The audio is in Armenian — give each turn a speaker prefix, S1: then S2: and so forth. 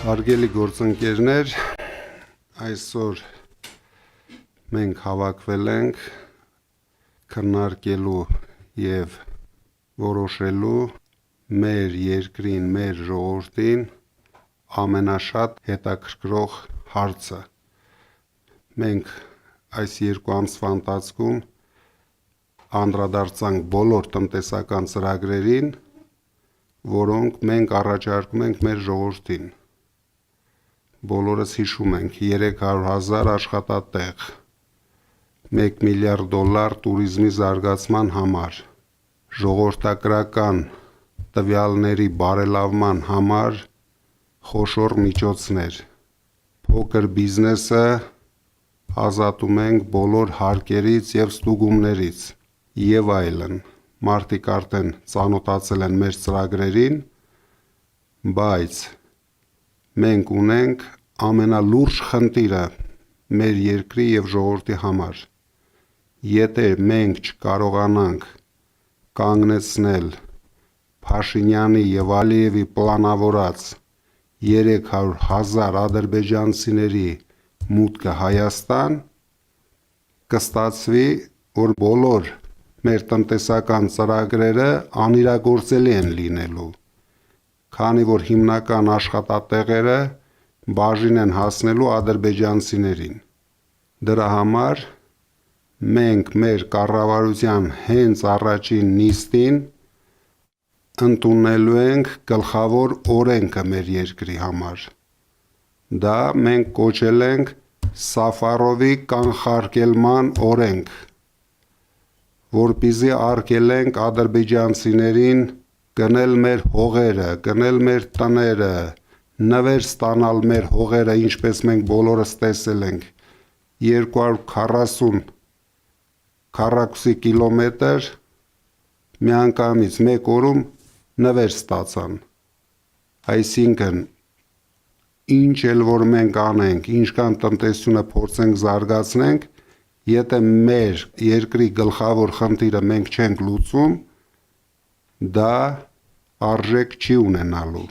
S1: Հարգելի գործընկերներ, այսօր մենք հավաքվել ենք քննարկելու և որոշելու մեր երկրին, մեր ժողովրդին ամենաշատ հետաքրքրող հարցը։ Մենք այս 2 ամսվա ընթացքում անդրադարձանք բոլոր տնտեսական ծրագրերին, որոնք մենք առաջարկում ենք մեր ժողովրդին։ Բոլորս հիշում ենք 300,000 աշխատատեղ, $1 միլիարդ տուրիզմի զարգացման համար, ժողովրդագրական տվյալների բարելավման համար խոշոր միջոցներ, փոքր բիզնեսը ազատում ենք բոլոր հարկերից և ստուգումներից և այլն։ Մարդիկ արդեն ծանոթացել են մեր ծրագրերին, բայց մենք ունենք ամենալուրջ խնդիրը մեր երկրի և ժողովրդի համար։ Եթե մենք չկարողանանք կանգնեցնել Փաշինյանի և Ալիևի պլանավորած 300,000 ադրբեջանցիների մուտքը Հայաստան, կստացվի, որ բոլոր մեր տնտեսական ծրագրերը անիրագործելի են լինելու, քանի որ հիմնական աշխատատեղերը բաժին են հասնելու ադրբեջանցիներին։ Դրա համար մենք մեր կառավարության հենց առաջին նիստին ընդունելու ենք գլխավոր օրենքը մեր երկրի համար։ Դա մենք կոչել ենք Սաֆարովի կանխարգելման օրենք, որպեսզի արգելենք ադրբեջանցիներին գնել մեր հողերը, գնել մեր տները, նվեր ստանալ մեր հողերը, ինչպես մենք բոլորս տեսել ենք, 240 քառակուսի կիլոմետր միանգամից մեկ օրում նվեր ստացան։ Այսինքն, ինչ էլ որ մենք անենք, ինչքան տնտեսությունը փորձենք զարգացնենք, եթե մեր երկրի գլխավոր խնդիրը մենք չենք լուծում, դա արժեք չի ունենալու։